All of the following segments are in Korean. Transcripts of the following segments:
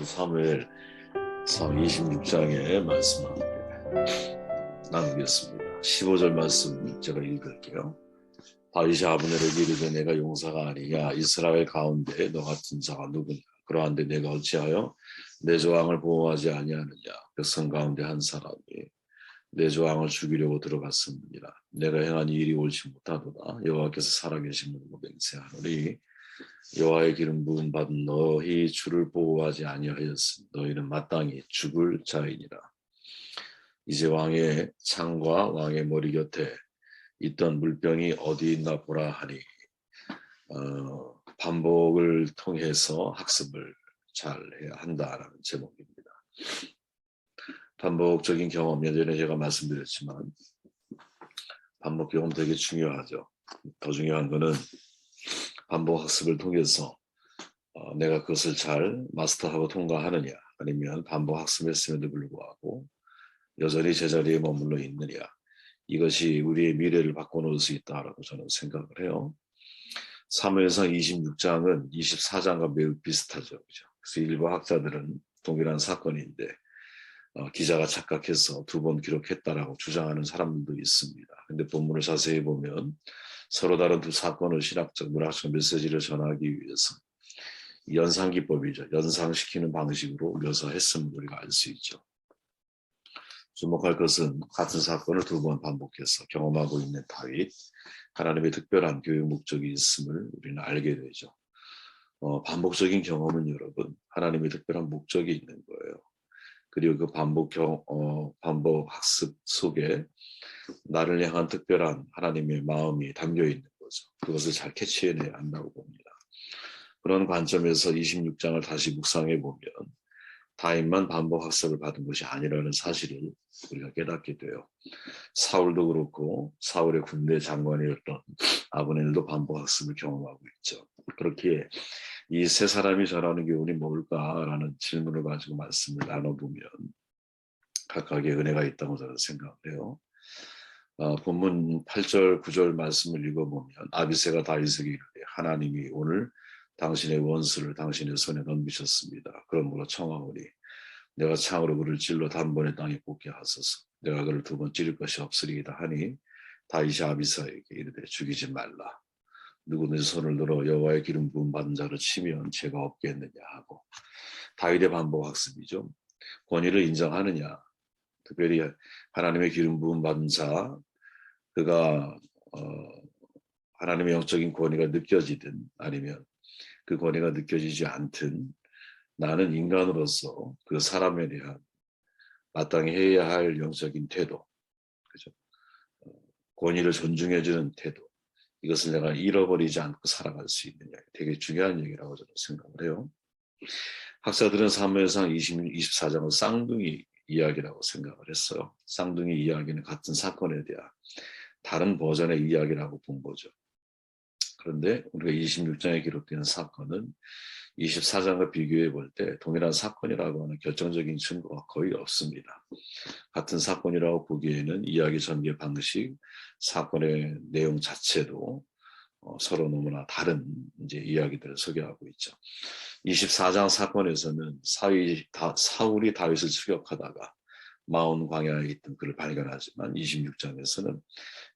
사무엘상 26장의 말씀을 나누겠습니다. 15절 말씀 제가 읽을게요. 다윗이 아브넬에게 이르되 내가 용사가 아니냐 이스라엘 가운데 너 같은 자가 누구냐 그러한데 내가 어찌하여 내 조왕을 보호하지 아니하느냐 백성 가운데 한 사람이 내 조왕을 죽이려고 들어갔습니다. 내가 행한 이 일이 옳지 못하도다. 여호와께서 살아계심을 맹세하노니 여호와의 기름 부음 받은 너희 주를 보호하지 아니하였으니 너희는 마땅히 죽을 자이니라. 이제 왕의 창과 왕의 머리 곁에 있던 물병이 어디 있나 보라 하니 반복을 통해서 학습을 잘 해야 한다라는 제목입니다. 반복적인 경험, 예전에 제가 말씀드렸지만 반복 경험 되게 중요하죠. 더 중요한 거는 반복 학습을 통해서 내가 그것을 잘 마스터하고 통과하느냐 아니면 반복 학습했음에도 불구하고 여전히 제자리에 머물러 있느냐, 이것이 우리의 미래를 바꿔놓을 수 있다라고 저는 생각을 해요. 사무엘상 26장은 24장과 매우 비슷하죠. 그죠? 그래서 일부 학자들은 동일한 사건인데 기자가 착각해서 2번 기록했다라고 주장하는 사람들도 있습니다. 근데 본문을 자세히 보면 서로 다른 두 사건을 신학적, 문학적 메시지를 전하기 위해서 연상기법이죠. 연상시키는 방식으로 묘사했음을 우리가 알 수 있죠. 주목할 것은 같은 사건을 2번 반복해서 경험하고 있는 다윗, 하나님의 특별한 교육 목적이 있음을 우리는 알게 되죠. 반복적인 경험은 여러분 하나님의 특별한 목적이 있는 거예요. 그리고 그 반복 학습 속에 나를 향한 특별한 하나님의 마음이 담겨 있는 거죠. 그것을 잘 캐치해내야 한다고 봅니다. 그런 관점에서 26장을 다시 묵상해 보면 다윗만 반복 학습을 받은 것이 아니라는 사실을 우리가 깨닫게 돼요. 사울도 그렇고 사울의 군대 장관이었던 아브넬도 반복 학습을 경험하고 있죠. 그렇게 이 세 사람이 전하는 교훈이 뭘까라는 질문을 가지고 말씀을 나눠보면 각각의 은혜가 있다고 저는 생각을 해요. 본문 8절 9절 말씀을 읽어보면 아비새가 다윗에게 이르되 하나님이 오늘 당신의 원수를 당신의 손에 넘기셨습니다. 그러므로 청하오니 내가 창으로 그를 찔러 단번에 땅에 꽂게 하소서. 내가 그를 2번 찌를 것이 없으리이다 하니 다윗이 아비새에게 이르되 죽이지 말라. 누구 내 손을 들어 여호와의 기름 부음 받은 자를 치면 죄가 없겠느냐 하고, 다윗의 반복 학습이죠. 권위를 인정하느냐, 특별히 하나님의 기름 부음 받은 자, 그가 하나님의 영적인 권위가 느껴지든 아니면 그 권위가 느껴지지 않든 나는 인간으로서 그 사람에 대한 마땅히 해야 할 영적인 태도, 그죠? 권위를 존중해주는 태도, 이것을 내가 잃어버리지 않고 살아갈 수 있느냐, 되게 중요한 얘기라고 저는 생각을 해요. 학자들은 사무엘상 24장을 쌍둥이 이야기라고 생각을 했어요. 쌍둥이 이야기는 같은 사건에 대한 다른 버전의 이야기라고 본 거죠. 그런데 우리가 26장에 기록된 사건은 24장과 비교해 볼 때 동일한 사건이라고 하는 결정적인 증거가 거의 없습니다. 같은 사건이라고 보기에는 이야기 전개 방식, 사건의 내용 자체도 서로 너무나 다른 이제 이야기들을 소개하고 있죠. 24장 사건에서는 사울이 다윗을 추격하다가 마온 광야에 있던 그를 발견하지만 26장에서는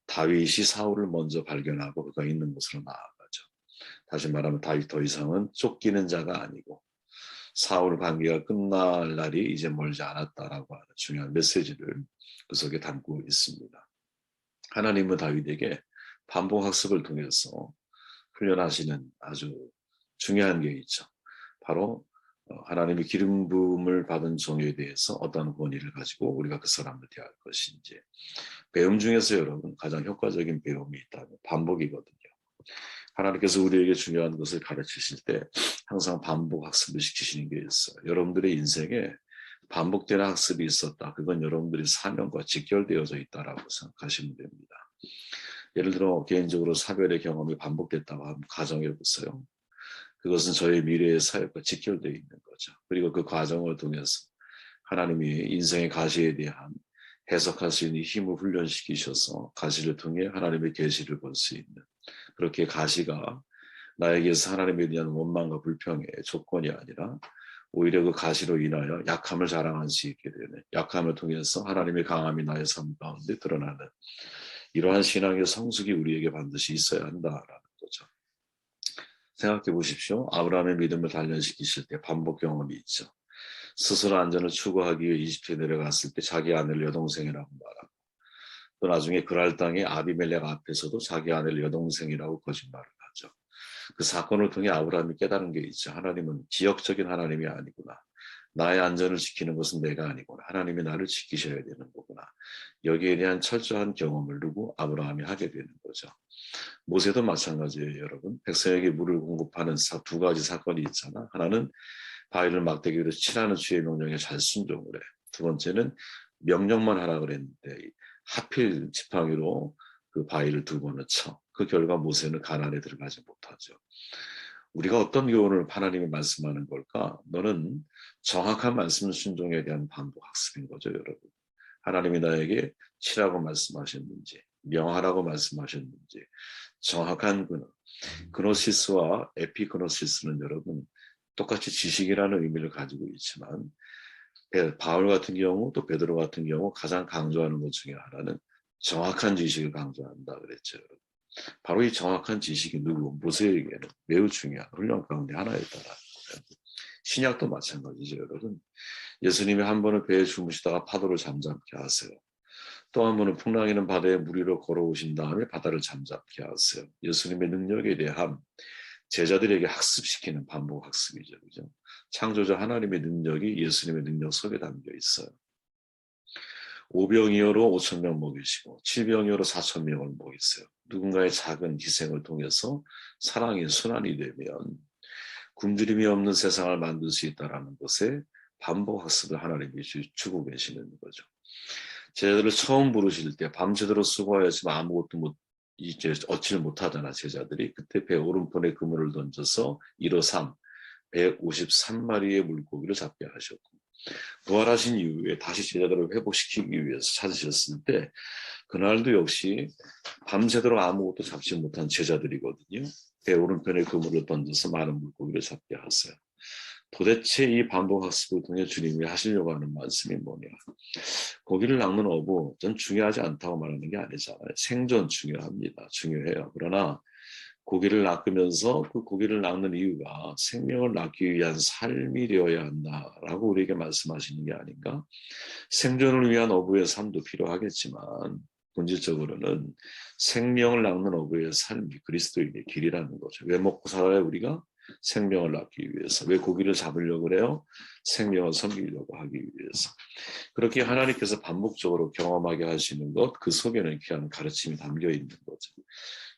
다윗이 사울을 먼저 발견하고 그가 있는 곳으로 나아가죠. 다시 말하면 다윗 더 이상은 쫓기는 자가 아니고 사울 관계가 끝날 날이 이제 멀지 않았다라고 하는 중요한 메시지를 그 속에 담고 있습니다. 하나님은 다윗에게 반복 학습을 통해서 훈련하시는 아주 중요한 게 있죠. 바로 하나님의 기름 부음을 받은 종에 대해서 어떤 권위를 가지고 우리가 그 사람을 대할 것인지. 배움 중에서 여러분 가장 효과적인 배움이 있다면 반복이거든요. 하나님께서 우리에게 중요한 것을 가르치실 때 항상 반복 학습을 시키시는 게 있어요. 여러분들의 인생에 반복되는 학습이 있었다. 그건 여러분들의 사명과 직결되어져 있다라고 생각하시면 됩니다. 예를 들어 개인적으로 사별의 경험이 반복됐다고 한번 가정해 보세요. 그것은 저의 미래의 사역과 직결되어 있는 거죠. 그리고 그 과정을 통해서 하나님이 인생의 가시에 대한 해석할 수 있는 힘을 훈련시키셔서 가시를 통해 하나님의 계시를 볼 수 있는, 그렇게 가시가 나에게서 하나님에 대한 원망과 불평의 조건이 아니라 오히려 그 가시로 인하여 약함을 자랑할 수 있게 되네. 약함을 통해서 하나님의 강함이 나의 삶 가운데 드러나는 이러한 신앙의 성숙이 우리에게 반드시 있어야 한다라는 거죠. 생각해 보십시오. 아브라함의 믿음을 단련시키실 때 반복 경험이 있죠. 스스로 안전을 추구하기 위해 이집트에 내려갔을 때 자기 아내를 여동생이라고 말하고 또 나중에 그랄 땅의 아비멜렉 앞에서도 자기 아내를 여동생이라고 거짓말을 하죠. 그 사건을 통해 아브라함이 깨달은 게 있죠. 하나님은 지역적인 하나님이 아니구나. 나의 안전을 지키는 것은 내가 아니구나. 하나님이 나를 지키셔야 되는 거구나. 여기에 대한 철저한 경험을 두고 아브라함이 하게 되는 거죠. 모세도 마찬가지예요, 여러분. 백성에게 물을 공급하는 두 가지 사건이 있잖아. 하나는 바위를 막대기로 치라는 주의 명령에 잘 순종을 해. 두 번째는 명령만 하라 그랬는데 하필 지팡이로 그 바위를 두 번을 쳐. 그 결과 모세는 가나안에 들어가지 못하죠. 우리가 어떤 교훈을 하나님이 말씀하는 걸까? 너는 정확한 말씀 순종에 대한 반복 학습인 거죠, 여러분. 하나님이 나에게 치라고 말씀하셨는지, 명하라고 말씀하셨는지, 정확한 그노시스와 에피그노시스는 여러분 똑같이 지식이라는 의미를 가지고 있지만 바울 같은 경우 또 베드로 같은 경우 가장 강조하는 것 중에 하나는 정확한 지식을 강조한다 그랬죠. 바로 이 정확한 지식이 모세에게는 매우 중요한 훈련 가운데 하나였다라. 신약도 마찬가지죠, 여러분. 예수님이 한 번은 배에 주무시다가 파도를 잠잠케 하세요. 또 한 번은 풍랑이는 바다에 물 위로 걸어오신 다음에 바다를 잠잠케 하세요. 예수님의 능력에 대한 제자들에게 학습시키는 반복 학습이죠. 그죠? 창조자 하나님의 능력이 예수님의 능력 속에 담겨 있어요. 5병이어로 5,000명 먹이시고 7병이어로 4,000명을 먹이세요. 누군가의 작은 희생을 통해서 사랑의 순환이 되면 굶주림이 없는 세상을 만들 수 있다는 것에 반복 학습을 하나님이 주고 계시는 거죠. 제자들을 처음 부르실 때 밤새도록 수고하였지만 아무것도 이제 얻지를 못하잖아, 제자들이. 그때 배 오른편에 그물을 던져서 1호 3, 153마리의 물고기를 잡게 하셨고 부활하신 이후에 다시 제자들을 회복시키기 위해서 찾으셨을 때 그날도 역시 밤새도록 아무것도 잡지 못한 제자들이거든요. 배 오른편에 그물을 던져서 많은 물고기를 잡게 하세요. 도대체 이 반복 학습을 통해 주님이 하시려고 하는 말씀이 뭐냐. 고기를 낚는 어부, 전 중요하지 않다고 말하는 게 아니잖아요. 생존 중요합니다. 중요해요. 그러나 고기를 낚으면서 그 고기를 낚는 이유가 생명을 낳기 위한 삶이 되어야 한다라고 우리에게 말씀하시는 게 아닌가. 생존을 위한 어부의 삶도 필요하겠지만 본질적으로는 생명을 낳는 어부의 삶이 그리스도인의 길이라는 거죠. 왜 먹고 살아요 우리가? 생명을 낳기 위해서. 왜 고기를 잡으려고 그래요? 생명을 섬기려고 하기 위해서. 그렇게 하나님께서 반복적으로 경험하게 하시는 것, 그 속에는 귀한 가르침이 담겨 있는 거죠.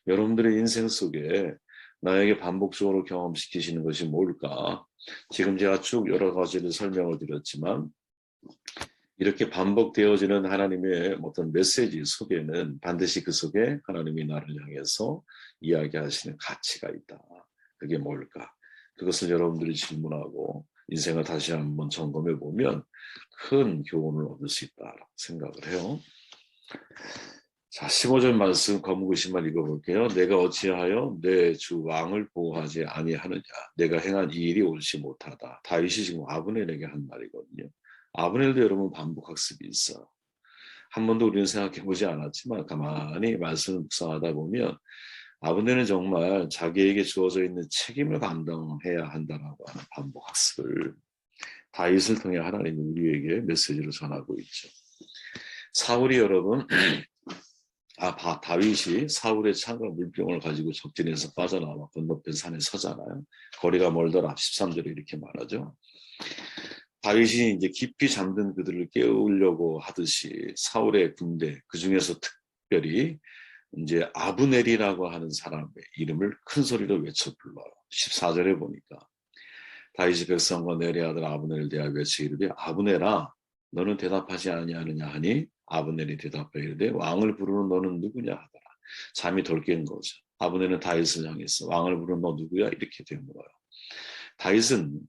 여러분들의 인생 속에 나에게 반복적으로 경험시키시는 것이 뭘까? 지금 제가 쭉 여러 가지를 설명을 드렸지만 이렇게 반복되어지는 하나님의 어떤 메시지 속에는 반드시 그 속에 하나님이 나를 향해서 이야기하시는 가치가 있다. 그게 뭘까? 그것을 여러분들이 질문하고 인생을 다시 한번 점검해 보면 큰 교훈을 얻을 수 있다고 생각을 해요. 자, 15절 말씀 거무글씨만 읽어볼게요. 내가 어찌하여 내 주 왕을 보호하지 아니하느냐. 내가 행한 이 일이 옳지 못하다. 다윗이 지금 아브넬에게 한 말이거든요. 아브넬도 여러분 반복 학습이 있어. 한 번도 우리는 생각해보지 않았지만 가만히 말씀을 묵상하다 보면 아브넬은 정말 자기에게 주어져 있는 책임을 감당해야 한다라고 하는 반복 학습을 다윗을 통해 하나님이 우리에게 메시지를 전하고 있죠. 사울이 여러분 다윗이 사울의 창과 물병을 가지고 적진에서 빠져나와 건너편 산에 서잖아요. 거리가 멀더라 13절에 이렇게 말하죠. 다윗이 이제 깊이 잠든 그들을 깨우려고 하듯이 사울의 군대 그 중에서 특별히 이제 아브넬이라고 하는 사람의 이름을 큰 소리로 외쳐 불러요. 14절에 보니까 다윗이 백성과 내리 아들 아브넬을 대하여 외치기를 이르되 아브넬아 너는 대답하지 아니하느냐 하니 아브넬이 대답하여 이르되 왕을 부르는 너는 누구냐 하더라. 잠이 덜 깬 거죠. 아브넬은 다윗을 향해서 왕을 부르는 너 누구야? 이렇게 된 거예요. 다윗은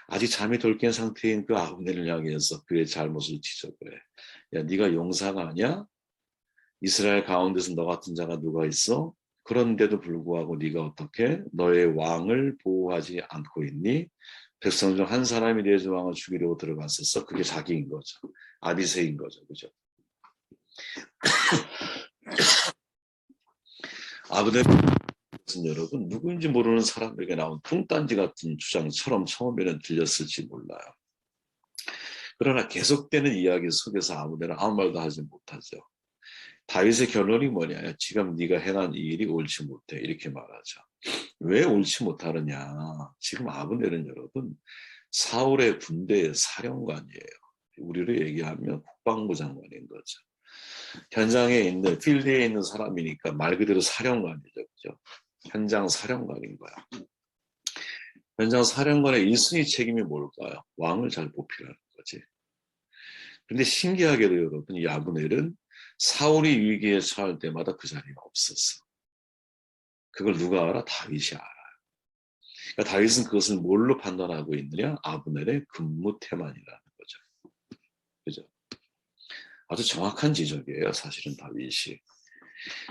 아직 잠이 덜 깬 상태인 그 아브넬을 향해서 그의 잘못을 지적을 해. 야, 네가 용사가 아니야? 이스라엘 가운데서 너 같은 자가 누가 있어? 그런데도 불구하고 네가 어떻게 너의 왕을 보호하지 않고 있니? 백성 중 한 사람이 내 주 왕을 죽이려고 들어갔었어. 그게 자기인 거죠. 아비새인 거죠. 그죠? 아브넬 여러분 누구인지 모르는 사람에게 나온 뚱딴지 같은 주장처럼 처음에는 들렸을지 몰라요. 그러나 계속되는 이야기 속에서 아브넬은 아무 말도 하지 못하죠. 다윗의 결론이 뭐냐? 지금 네가 행한 이 일이 옳지 못해. 이렇게 말하죠. 왜 옳지 못하느냐? 지금 아브넬은 여러분 사울의 군대의 사령관이에요. 우리로 얘기하면 국방부 장관인 거죠. 현장에 있는 필드에 있는 사람이니까 말 그대로 사령관이죠. 그죠? 현장 사령관인 거야. 현장 사령관의 1순위 책임이 뭘까요? 왕을 잘 보필하는 거지. 근데 신기하게도 여러분 이 아브넬은 사울이 위기에 처할 때마다 그 자리에 없었어. 그걸 누가 알아? 다윗이 알아요. 그러니까 다윗은 그것을 뭘로 판단하고 있느냐? 아브넬의 근무 태만이라는 거죠. 그죠? 아주 정확한 지적이에요. 사실은 다윗이.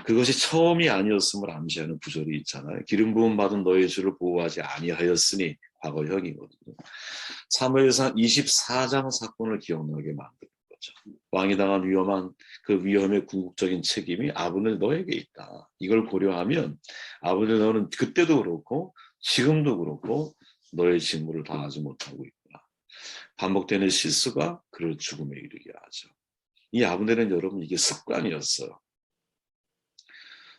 그것이 처음이 아니었음을 암시하는 구절이 있잖아요. 기름 부음 받은 너의 주를 보호하지 아니하였으니 과거형이거든요. 사무엘상 24장 사건을 기억나게 만드는 거죠. 왕이 당한 위험한 그 위험의 궁극적인 책임이 아브넬 너에게 있다. 이걸 고려하면 아브넬 너는 그때도 그렇고 지금도 그렇고 너의 직무를 다하지 못하고 있구나. 반복되는 실수가 그를 죽음에 이르게 하죠. 이 아브넬은 여러분 이게 습관이었어요.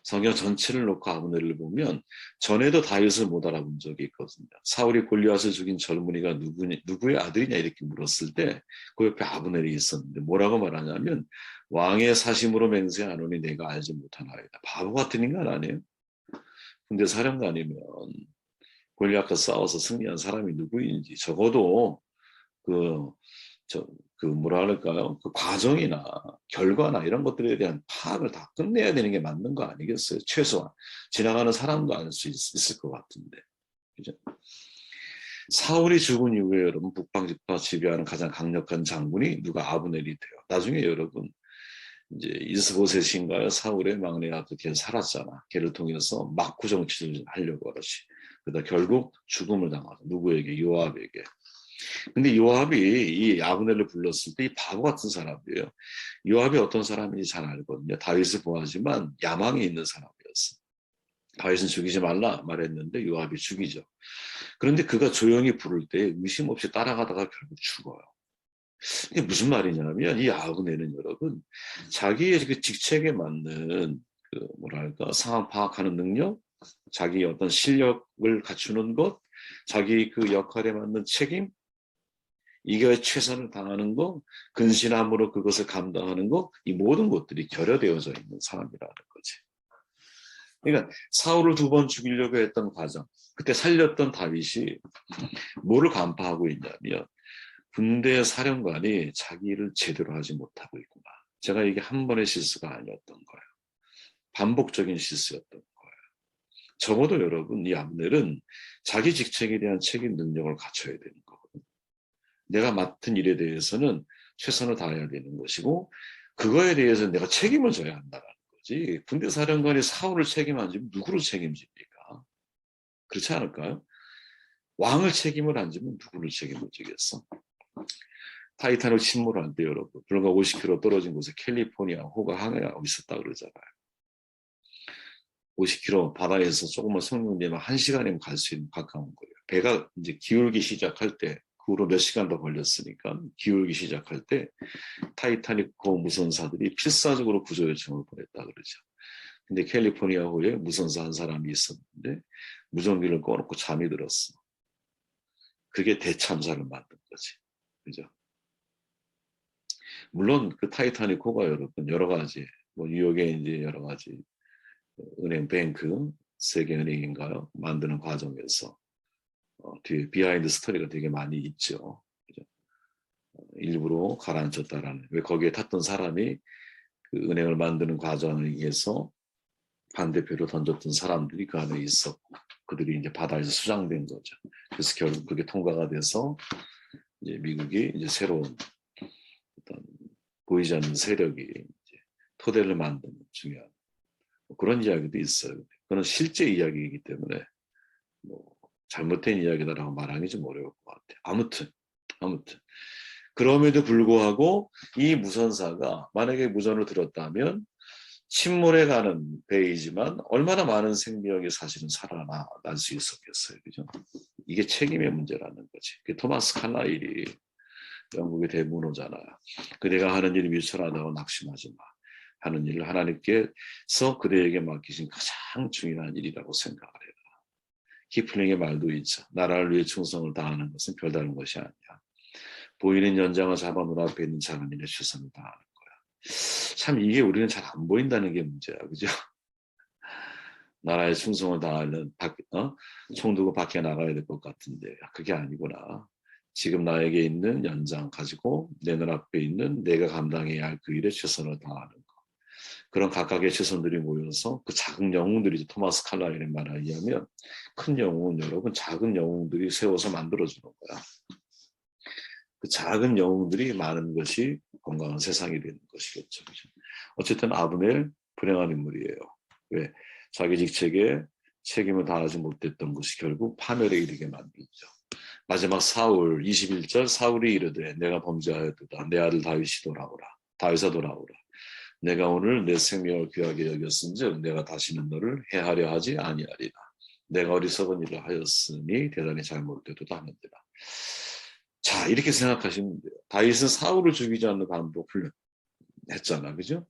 성경 전체를 놓고 아브넬을 보면 전에도 다윗을 못 알아본 적이 있거든요. 사울이 골리앗을 죽인 젊은이가 누구의 아들이냐 이렇게 물었을 때 그 옆에 아브넬이 있었는데 뭐라고 말하냐면 왕의 사심으로 맹세하노니 내가 알지 못하나이다. 바보 같은 인간 아니에요? 근데 사령관이면 골리앗과 싸워서 승리한 사람이 누구인지 적어도 그 뭐라 그럴까요? 그 과정이나 결과나 이런 것들에 대한 파악을 다 끝내야 되는 게 맞는 거 아니겠어요? 최소한 지나가는 사람도 알 수 있을 것 같은데, 그죠? 사울이 죽은 이후에 여러분 북방 지파 지배하는 가장 강력한 장군이 누가 아브넬이 돼요. 나중에 여러분 이제 이스보셋인가요? 사울의 막내 아들 걔 살았잖아. 걔를 통해서 막구 정치를 하려고 하듯이. 그러다 결국 죽음을 당하죠. 누구에게? 요압에게. 근데 요압이 이 아브넬을 불렀을 때 이 바보 같은 사람이에요. 요압이 어떤 사람인지 잘 알거든요. 다윗을 보하지만 야망이 있는 사람이었어. 다윗은 죽이지 말라 말했는데 요압이 죽이죠. 그런데 그가 조용히 부를 때 의심 없이 따라가다가 결국 죽어요. 이게 무슨 말이냐면 이 아브넬은 여러분 자기의 그 직책에 맞는 그 뭐랄까 상황 파악하는 능력, 자기의 어떤 실력을 갖추는 것, 자기 그 역할에 맞는 책임, 이게 최선을 다하는 거, 근신함으로 그것을 감당하는 거, 이 모든 것들이 결여되어져 있는 사람이라는 거지. 그러니까 사울을 2번 죽이려고 했던 과정, 그때 살렸던 다윗이 뭐를 간파하고 있냐면 군대 사령관이 자기 일을 제대로 하지 못하고 있구나. 제가 이게 한 번의 실수가 아니었던 거예요. 반복적인 실수였던 거예요. 적어도 여러분 이 아브넬은 자기 직책에 대한 책임 능력을 갖춰야 되는 거거든요. 내가 맡은 일에 대해서는 최선을 다해야 되는 것이고 그거에 대해서 내가 책임을 져야 한다는 거지. 군대 사령관이 사울을 책임 안 지면 누구를 책임집니까? 그렇지 않을까요? 왕을 책임을 안 지면 누구를 책임을 지겠어? 타이탄을 침몰할 때 여러분 불과 50km 떨어진 곳에 캘리포니아 호가 항해하고 있었다 그러잖아요. 50km 바다에서 조금만 성능되면 1시간이면 갈 수 있는 가까운 거예요. 배가 이제 기울기 시작할 때 그 후로 몇 시간 더 걸렸으니까 기울기 시작할 때 타이타닉호 무선사들이 필사적으로 구조 요청을 보냈다 그러죠. 근데 캘리포니아호에 무선사 한 사람이 있었는데 무전기를 꺼놓고 잠이 들었어. 그게 대참사를 만든 거지. 그죠? 물론 그 타이타닉호가 여러분 여러 가지 뭐 뉴욕에 이제 여러 가지 은행 뱅크 세계은행인가요? 만드는 과정에서 뒤에 비하인드 스토리가 되게 많이 있죠. 그죠? 일부러 가라앉혔다라는 왜 거기에 탔던 사람이 그 은행을 만드는 과정에서 반대표로 던졌던 사람들이 그 안에 있었고 그들이 이제 바다에서 수장된 거죠. 그래서 결국 그게 통과가 돼서 이제 미국이 이제 새로운 어떤 보이지 않는 세력이 이제 토대를 만드는 중요한 그런 이야기도 있어요. 그건 실제 이야기이기 때문에 뭐 잘못된 이야기다라고 말하기 좀 어려울 것 같아요. 아무튼 그럼에도 불구하고 이 무선사가 만약에 무전을 들었다면 침몰해가는 배이지만 얼마나 많은 생명이 사실은 살아날 수 있었겠어요. 그죠? 이게 책임의 문제라는 거지. 토마스 칼라일이 영국의 대문호잖아요. 그대가 하는 일이 위선하다고 낙심하지 마. 하는 일을 하나님께서 그대에게 맡기신 가장 중요한 일이라고 생각을 해라. 키플링의 말도 있죠. 나라를 위해 충성을 다하는 것은 별다른 것이 아니야. 보이는 연장을 잡아 눈앞에 있는 작은 일에 최선을 다하는 거야. 참 이게 우리는 잘 안 보인다는 게 문제야. 그죠? 나라에 충성을 다하는 총 두고 밖에 나가야 될 것 같은데 그게 아니구나. 지금 나에게 있는 연장 가지고 내 눈앞에 있는 내가 감당해야 할 그 일에 최선을 다하는 거. 그런 각각의 최선들이 모여서 그 작은 영웅들이 토마스 칼라일의 말에 의하면 큰 영웅은 여러분 작은 영웅들이 세워서 만들어주는 거야. 그 작은 영웅들이 많은 것이 건강한 세상이 되는 것이겠죠. 어쨌든 아브넬 불행한 인물이에요. 왜? 자기 직책에 책임을 다하지 못했던 것이 결국 파멸에 이르게 만들죠. 마지막 사울 21절 사울이 이르되 내가 범죄하였도다. 내 아들 다윗이 돌아오라. 다윗아 돌아오라. 내가 오늘 내 생명을 귀하게 여겼은즉 내가 다시는 너를 해하려 하지 아니하리라. 내가 어리석은 일을 하였으니 대단히 잘못되도다 하는지라. 자 이렇게 생각하시면 돼요. 다윗은 사울을 죽이지 않는 반복 훈련했잖아. 그죠?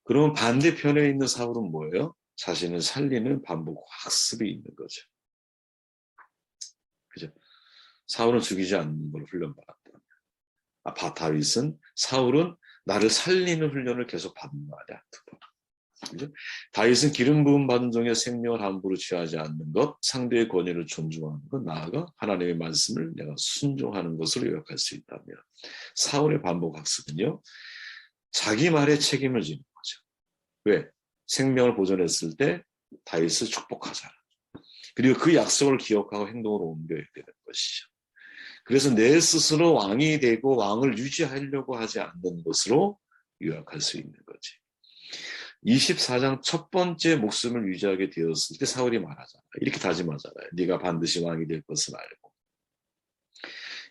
그러면 반대편에 있는 사울은 뭐예요? 자신을 살리는 반복 학습이 있는 거죠. 그죠? 사울은 죽이지 않는 걸 훈련받았다. 다윗은 사울은 나를 살리는 훈련을 계속 받는 말이야. 그죠? 다윗은 기름 부음 받은 종의 생명을 함부로 취하지 않는 것, 상대의 권위를 존중하는 것, 나아가 하나님의 말씀을 내가 순종하는 것으로 요약할 수 있다면 사울의 반복 학습은요. 자기 말에 책임을 지는 거죠. 왜? 생명을 보존했을 때 다윗을 축복하잖아. 그리고 그 약속을 기억하고 행동으로 옮겨야 되는 것이죠. 그래서 내 스스로 왕이 되고 왕을 유지하려고 하지 않는 것으로 요약할 수 있는 거지. 24장 첫 번째 목숨을 유지하게 되었을 때 사울이 말하잖아. 이렇게 다짐하잖아요. 네가 반드시 왕이 될 것을 알고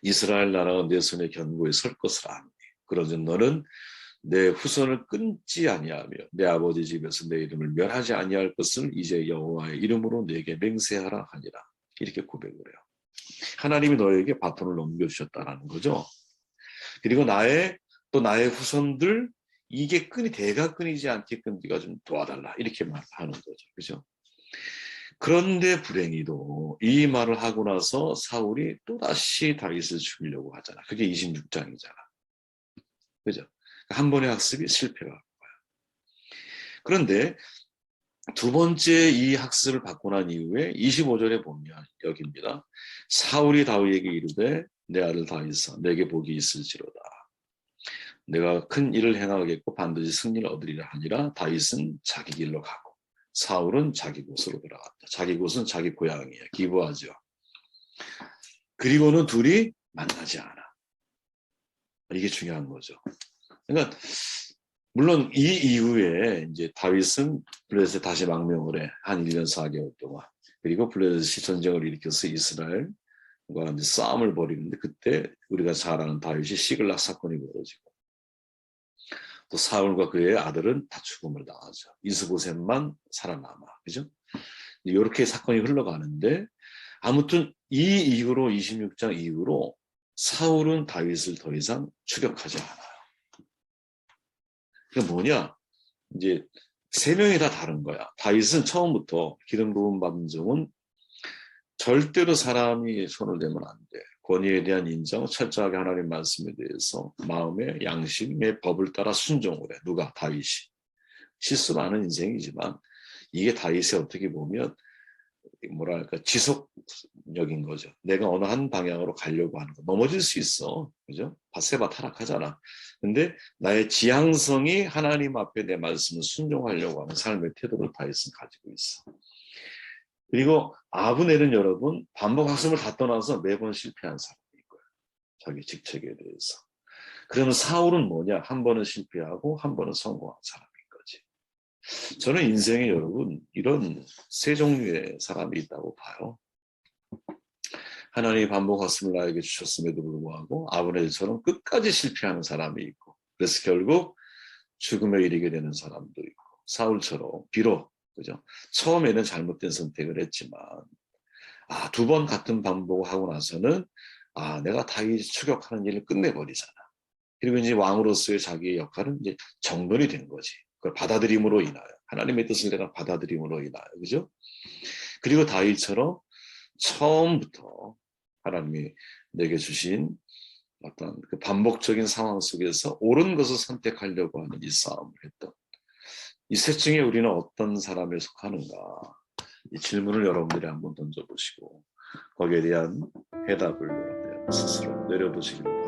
이스라엘 나라가 내 손에 견고히 설 것을 아니. 그러즉 너는 내 후손을 끊지 아니하며 내 아버지 집에서 내 이름을 멸하지 아니할 것을 이제 여호와의 이름으로 내게 맹세하라 하니라. 이렇게 고백을 해요. 하나님이 너에게 바톤을 넘겨주셨다는 거죠. 그리고 나의 후손들 이게 대가 끊이지 않게끔 네가 좀 도와달라 이렇게 말하는 거죠. 그죠? 그런데 불행히도 이 말을 하고 나서 사울이 또다시 다윗을 죽이려고 하잖아. 그게 26장이잖아. 그죠? 한 번의 학습이 실패가 거야. 그런데 두 번째 이 학습을 받고 난 이후에 25절에 보면 여기입니다. 사울이 다윗에게 이르되 내 아들 다윗아 내게 복이 있을지로다. 내가 큰 일을 행하겠고 반드시 승리를 얻으리라 하니라. 다윗은 자기 길로 가고 사울은 자기 곳으로 돌아갔다. 자기 곳은 자기 고향이에요. 기브아죠. 그리고는 둘이 만나지 않아. 이게 중요한 거죠. 그러니까 물론 이 이후에 이제 다윗은 블레셋에 다시 망명을 해. 한 1년 4개월 동안. 그리고 블레셋이 전쟁을 일으켜서 이스라엘과 이제 싸움을 벌이는데 그때 우리가 잘 아는 다윗이 시글락 사건이 벌어지고 또 사울과 그의 아들은 다 죽음을 당하죠. 이스보셋만 살아남아. 그죠? 이렇게 사건이 흘러가는데 아무튼 이 이후로 26장 이후로 사울은 다윗을 더 이상 추격하지 않아요. 그게 뭐냐? 이제 세 명이 다 다른 거야. 다윗은 처음부터 기름 부음 받은 종은 절대로 사람이 손을 대면 안 돼. 권위에 대한 인정, 철저하게 하나님 말씀에 대해서 마음의 양심의 법을 따라 순종을 해. 누가? 다윗이. 실수 많은 인생이지만 이게 다윗의 어떻게 보면 뭐랄까 지속력인 거죠. 내가 어느 한 방향으로 가려고 하는 거. 넘어질 수 있어. 그죠? 바세바 타락하잖아. 근데 나의 지향성이 하나님 앞에 내 말씀을 순종하려고 하는 삶의 태도를 다윗은 가지고 있어. 그리고 아브넬은 여러분 반복 학습을 다 떠나서 매번 실패한 사람인 거예요. 자기 직책에 대해서. 그러면 사울은 뭐냐? 한 번은 실패하고 한 번은 성공한 사람인 거지. 저는 인생에 여러분 이런 세 종류의 사람이 있다고 봐요. 하나님이 반복 학습을 나에게 주셨음에도 불구하고 아브넬처럼 끝까지 실패하는 사람이 있고, 그래서 결국 죽음에 이르게 되는 사람도 있고, 사울처럼 비록 그죠, 처음에는 잘못된 선택을 했지만 두 번 같은 반복을 하고 나서는 내가 다윗 추격하는 일을 끝내버리잖아. 그리고 이제 왕으로서의 자기의 역할은 이제 정돈이 되는 거지. 그걸 받아들임으로 인하여, 하나님의 뜻을 내가 받아들임으로 인하여, 그죠? 그리고 다윗처럼 처음부터 하나님이 내게 주신 어떤 그 반복적인 상황 속에서 옳은 것을 선택하려고 하는 이 싸움을 했던, 이 셋 중에 우리는 어떤 사람에 속하는가, 이 질문을 여러분들이 한번 던져보시고 거기에 대한 해답을 여러분들 스스로 내려보시기를 바랍니다.